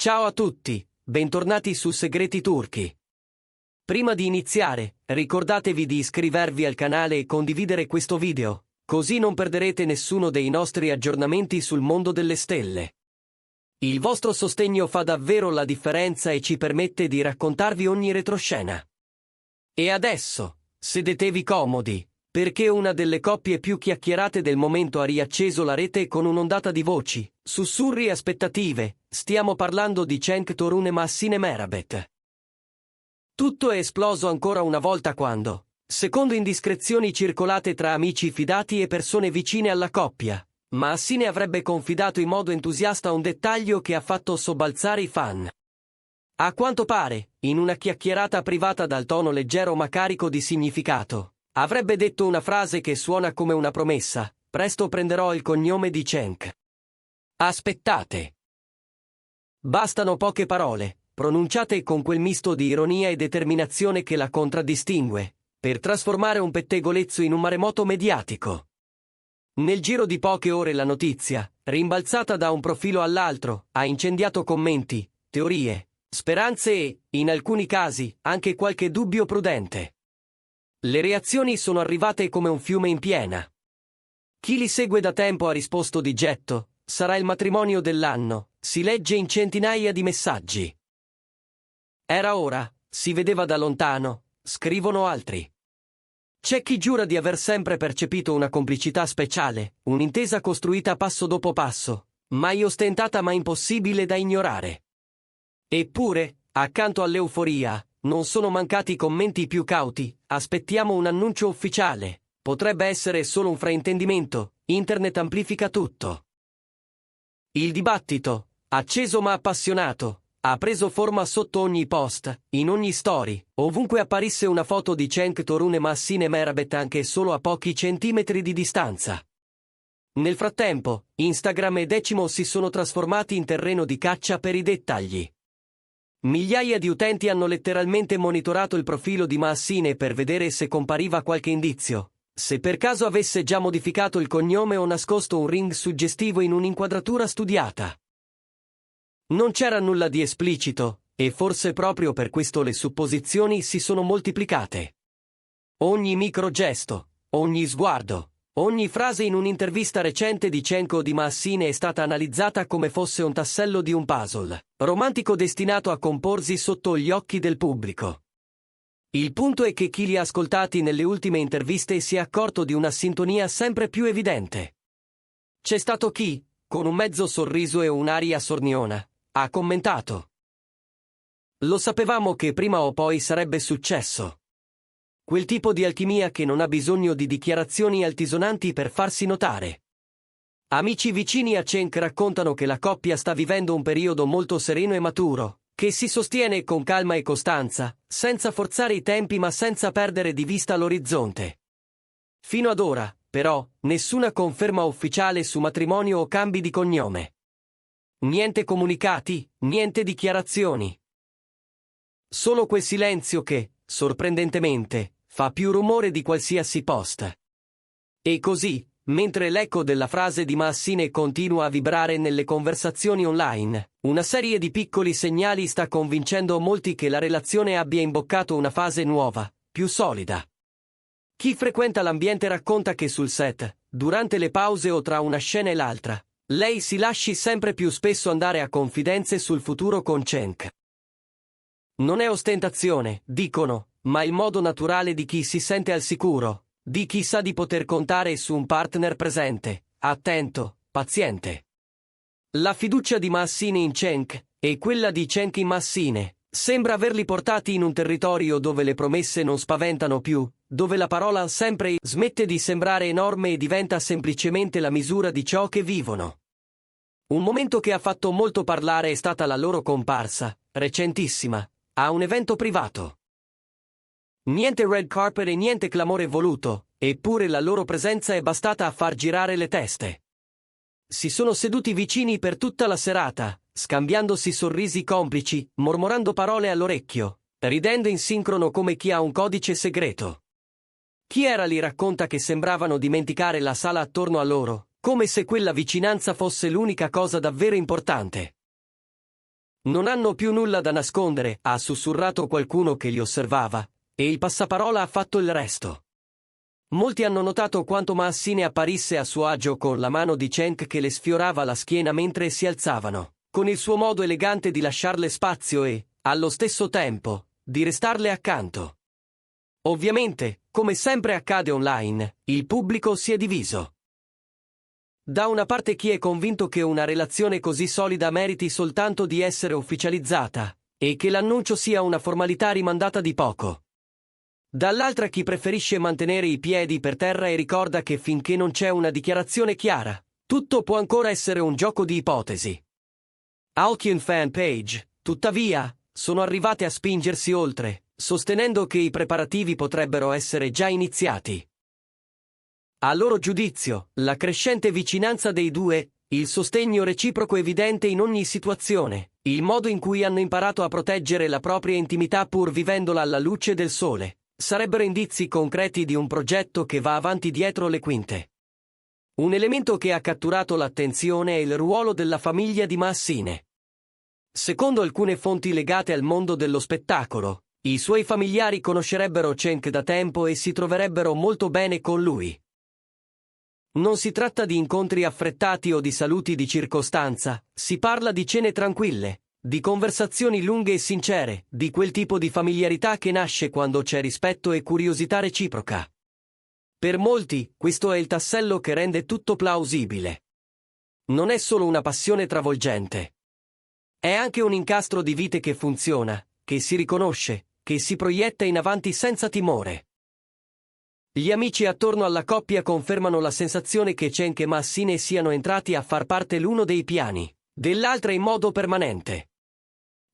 Ciao a tutti, bentornati su Segreti Turchi. Prima di iniziare, ricordatevi di iscrivervi al canale e condividere questo video, così non perderete nessuno dei nostri aggiornamenti sul mondo delle stelle. Il vostro sostegno fa davvero la differenza e ci permette di raccontarvi ogni retroscena. E adesso, sedetevi comodi, perché una delle coppie più chiacchierate del momento ha riacceso la rete con un'ondata di voci, sussurri e aspettative. Stiamo parlando di Cenk Torun e Mahsine Merabet. Tutto è esploso ancora una volta quando, secondo indiscrezioni circolate tra amici fidati e persone vicine alla coppia, Mahsine avrebbe confidato in modo entusiasta un dettaglio che ha fatto sobbalzare i fan. A quanto pare, in una chiacchierata privata dal tono leggero ma carico di significato, avrebbe detto una frase che suona come una promessa: presto prenderò il cognome di Cenk. Aspettate. Bastano poche parole, pronunciate con quel misto di ironia e determinazione che la contraddistingue, per trasformare un pettegolezzo in un maremoto mediatico. Nel giro di poche ore la notizia, rimbalzata da un profilo all'altro, ha incendiato commenti, teorie, speranze e, in alcuni casi, anche qualche dubbio prudente. Le reazioni sono arrivate come un fiume in piena. Chi li segue da tempo ha risposto di getto: sarà il matrimonio dell'anno, si legge in centinaia di messaggi. Era ora, si vedeva da lontano, scrivono altri. C'è chi giura di aver sempre percepito una complicità speciale, un'intesa costruita passo dopo passo, mai ostentata ma impossibile da ignorare. Eppure, accanto all'euforia, non sono mancati commenti più cauti: aspettiamo un annuncio ufficiale, potrebbe essere solo un fraintendimento, internet amplifica tutto. Il dibattito, acceso ma appassionato, ha preso forma sotto ogni post, in ogni story, ovunque apparisse una foto di Cenk Torun e Mahsine Merabet anche solo a pochi centimetri di distanza. Nel frattempo, Instagram e Decimo si sono trasformati in terreno di caccia per i dettagli. Migliaia di utenti hanno letteralmente monitorato il profilo di Mahsine per vedere se compariva qualche indizio, se per caso avesse già modificato il cognome o nascosto un ring suggestivo in un'inquadratura studiata. Non c'era nulla di esplicito, e forse proprio per questo le supposizioni si sono moltiplicate. Ogni microgesto, ogni sguardo, ogni frase in un'intervista recente di Cenk o di Mahsine è stata analizzata come fosse un tassello di un puzzle romantico destinato a comporsi sotto gli occhi del pubblico. Il punto è che chi li ha ascoltati nelle ultime interviste si è accorto di una sintonia sempre più evidente. C'è stato chi, con un mezzo sorriso e un'aria sorniona, ha commentato: lo sapevamo che prima o poi sarebbe successo. Quel tipo di alchimia che non ha bisogno di dichiarazioni altisonanti per farsi notare. Amici vicini a Cenk raccontano che la coppia sta vivendo un periodo molto sereno e maturo, che si sostiene con calma e costanza, senza forzare i tempi ma senza perdere di vista l'orizzonte. Fino ad ora, però, nessuna conferma ufficiale su matrimonio o cambi di cognome. Niente comunicati, niente dichiarazioni. Solo quel silenzio che, sorprendentemente, fa più rumore di qualsiasi post. E così, mentre l'eco della frase di Mahsine continua a vibrare nelle conversazioni online, una serie di piccoli segnali sta convincendo molti che la relazione abbia imboccato una fase nuova, più solida. Chi frequenta l'ambiente racconta che sul set, durante le pause o tra una scena e l'altra, lei si lasci sempre più spesso andare a confidenze sul futuro con Cenk. Non è ostentazione, dicono, ma il modo naturale di chi si sente al sicuro, di chi sa di poter contare su un partner presente, attento, paziente. La fiducia di Mahsine in Cenk, e quella di Cenk in Mahsine, sembra averli portati in un territorio dove le promesse non spaventano più, dove la parola sempre smette di sembrare enorme e diventa semplicemente la misura di ciò che vivono. Un momento che ha fatto molto parlare è stata la loro comparsa, recentissima, a un evento privato. Niente red carpet e niente clamore voluto, eppure la loro presenza è bastata a far girare le teste. Si sono seduti vicini per tutta la serata, scambiandosi sorrisi complici, mormorando parole all'orecchio, ridendo in sincrono come chi ha un codice segreto. Chi era lì racconta che sembravano dimenticare la sala attorno a loro, come se quella vicinanza fosse l'unica cosa davvero importante. Non hanno più nulla da nascondere, ha sussurrato qualcuno che li osservava, e il passaparola ha fatto il resto. Molti hanno notato quanto Maassine apparisse a suo agio con la mano di Cenk che le sfiorava la schiena mentre si alzavano, con il suo modo elegante di lasciarle spazio e, allo stesso tempo, di restarle accanto. Ovviamente, come sempre accade online, il pubblico si è diviso. Da una parte chi è convinto che una relazione così solida meriti soltanto di essere ufficializzata, e che l'annuncio sia una formalità rimandata di poco. Dall'altra chi preferisce mantenere i piedi per terra e ricorda che finché non c'è una dichiarazione chiara, tutto può ancora essere un gioco di ipotesi. Alcune fan page, tuttavia, sono arrivate a spingersi oltre, sostenendo che i preparativi potrebbero essere già iniziati. A loro giudizio, la crescente vicinanza dei due, il sostegno reciproco evidente in ogni situazione, il modo in cui hanno imparato a proteggere la propria intimità pur vivendola alla luce del sole, sarebbero indizi concreti di un progetto che va avanti dietro le quinte. Un elemento che ha catturato l'attenzione è il ruolo della famiglia di Maassine. Secondo alcune fonti legate al mondo dello spettacolo, i suoi familiari conoscerebbero Cenk da tempo e si troverebbero molto bene con lui. Non si tratta di incontri affrettati o di saluti di circostanza, si parla di cene tranquille, di conversazioni lunghe e sincere, di quel tipo di familiarità che nasce quando c'è rispetto e curiosità reciproca. Per molti, questo è il tassello che rende tutto plausibile. Non è solo una passione travolgente. È anche un incastro di vite che funziona, che si riconosce, che si proietta in avanti senza timore. Gli amici attorno alla coppia confermano la sensazione che Cenk e Maassine siano entrati a far parte l'uno dei piani, dell'altra in modo permanente.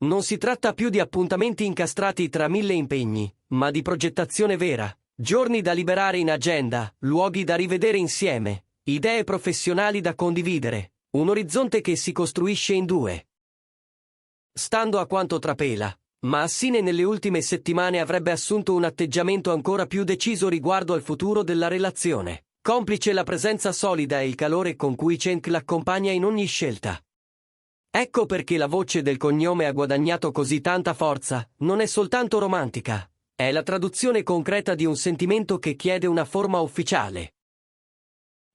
Non si tratta più di appuntamenti incastrati tra mille impegni, ma di progettazione vera, giorni da liberare in agenda, luoghi da rivedere insieme, idee professionali da condividere, un orizzonte che si costruisce in due. Stando a quanto trapela, Maassine nelle ultime settimane avrebbe assunto un atteggiamento ancora più deciso riguardo al futuro della relazione, complice la presenza solida e il calore con cui Cenk l'accompagna in ogni scelta. Ecco perché la voce del cognome ha guadagnato così tanta forza, non è soltanto romantica, è la traduzione concreta di un sentimento che chiede una forma ufficiale.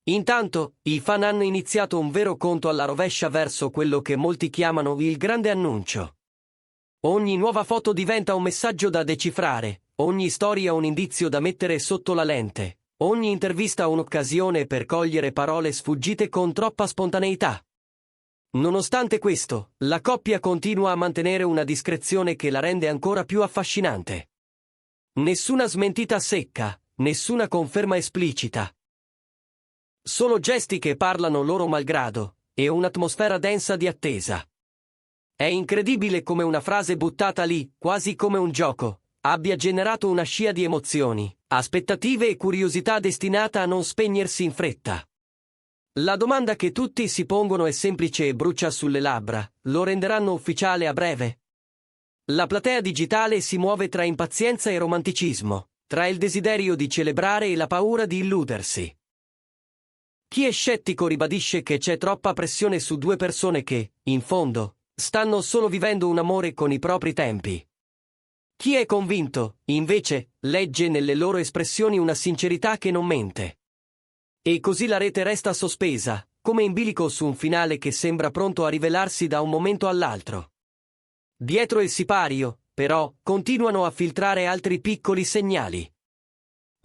Intanto, i fan hanno iniziato un vero conto alla rovescia verso quello che molti chiamano il grande annuncio. Ogni nuova foto diventa un messaggio da decifrare, ogni storia un indizio da mettere sotto la lente, ogni intervista un'occasione per cogliere parole sfuggite con troppa spontaneità. Nonostante questo, la coppia continua a mantenere una discrezione che la rende ancora più affascinante. Nessuna smentita secca, nessuna conferma esplicita. Solo gesti che parlano loro malgrado, e un'atmosfera densa di attesa. È incredibile come una frase buttata lì, quasi come un gioco, abbia generato una scia di emozioni, aspettative e curiosità destinata a non spegnersi in fretta. La domanda che tutti si pongono è semplice e brucia sulle labbra: lo renderanno ufficiale a breve? La platea digitale si muove tra impazienza e romanticismo, tra il desiderio di celebrare e la paura di illudersi. Chi è scettico ribadisce che c'è troppa pressione su due persone che, in fondo, stanno solo vivendo un amore con i propri tempi. Chi è convinto, invece, legge nelle loro espressioni una sincerità che non mente. E così la rete resta sospesa, come in bilico su un finale che sembra pronto a rivelarsi da un momento all'altro. Dietro il sipario, però, continuano a filtrare altri piccoli segnali.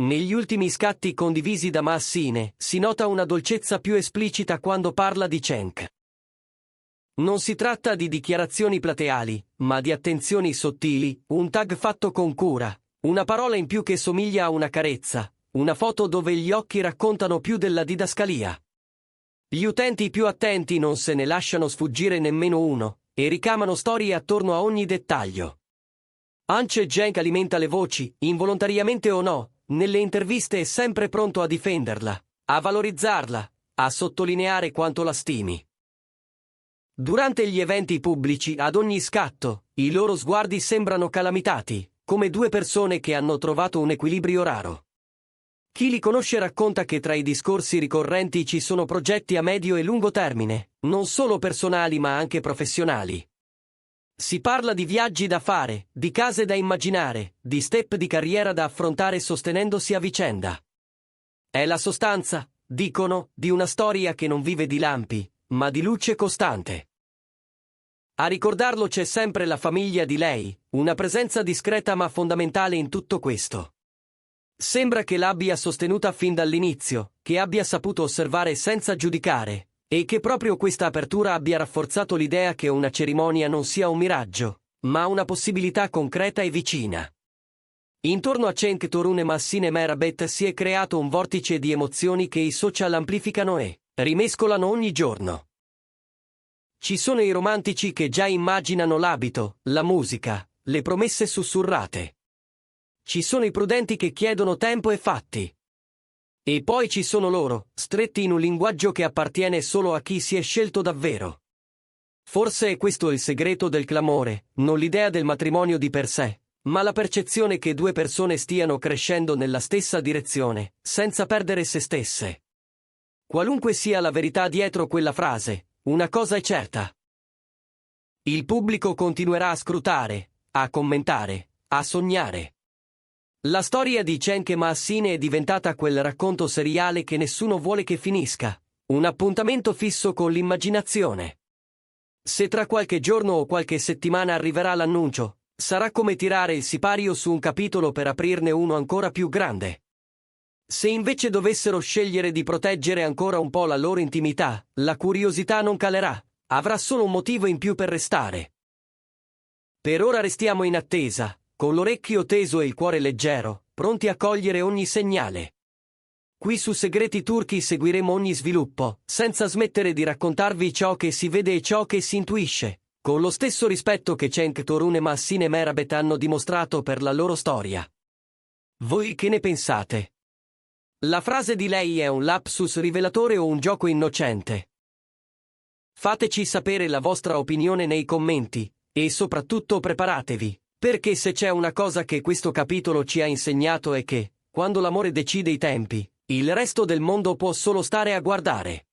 Negli ultimi scatti condivisi da Maassine, si nota una dolcezza più esplicita quando parla di Cenk. Non si tratta di dichiarazioni plateali, ma di attenzioni sottili, un tag fatto con cura, una parola in più che somiglia a una carezza, una foto dove gli occhi raccontano più della didascalia. Gli utenti più attenti non se ne lasciano sfuggire nemmeno uno, e ricamano storie attorno a ogni dettaglio. Anche Cenk alimenta le voci, involontariamente o no, nelle interviste è sempre pronto a difenderla, a valorizzarla, a sottolineare quanto la stimi. Durante gli eventi pubblici, ad ogni scatto, i loro sguardi sembrano calamitati, come due persone che hanno trovato un equilibrio raro. Chi li conosce racconta che tra i discorsi ricorrenti ci sono progetti a medio e lungo termine, non solo personali ma anche professionali. Si parla di viaggi da fare, di case da immaginare, di step di carriera da affrontare sostenendosi a vicenda. È la sostanza, dicono, di una storia che non vive di lampi, ma di luce costante. A ricordarlo c'è sempre la famiglia di lei, una presenza discreta ma fondamentale in tutto questo. Sembra che l'abbia sostenuta fin dall'inizio, che abbia saputo osservare senza giudicare, e che proprio questa apertura abbia rafforzato l'idea che una cerimonia non sia un miraggio, ma una possibilità concreta e vicina. Intorno a Cenk Torun e Massine Merabet si è creato un vortice di emozioni che i social amplificano e rimescolano ogni giorno. Ci sono i romantici che già immaginano l'abito, la musica, le promesse sussurrate. Ci sono i prudenti che chiedono tempo e fatti. E poi ci sono loro, stretti in un linguaggio che appartiene solo a chi si è scelto davvero. Forse è questo il segreto del clamore, non l'idea del matrimonio di per sé, ma la percezione che due persone stiano crescendo nella stessa direzione, senza perdere se stesse. Qualunque sia la verità dietro quella frase, una cosa è certa. Il pubblico continuerà a scrutare, a commentare, a sognare. La storia di Cenk e Massine è diventata quel racconto seriale che nessuno vuole che finisca, un appuntamento fisso con l'immaginazione. Se tra qualche giorno o qualche settimana arriverà l'annuncio, sarà come tirare il sipario su un capitolo per aprirne uno ancora più grande. Se invece dovessero scegliere di proteggere ancora un po' la loro intimità, la curiosità non calerà, avrà solo un motivo in più per restare. Per ora restiamo in attesa, con l'orecchio teso e il cuore leggero, pronti a cogliere ogni segnale. Qui su Segreti Turchi seguiremo ogni sviluppo, senza smettere di raccontarvi ciò che si vede e ciò che si intuisce, con lo stesso rispetto che Cenk Torun e Massine Merabet hanno dimostrato per la loro storia. Voi che ne pensate? La frase di lei è un lapsus rivelatore o un gioco innocente? Fateci sapere la vostra opinione nei commenti, e soprattutto preparatevi, perché se c'è una cosa che questo capitolo ci ha insegnato è che, quando l'amore decide i tempi, il resto del mondo può solo stare a guardare.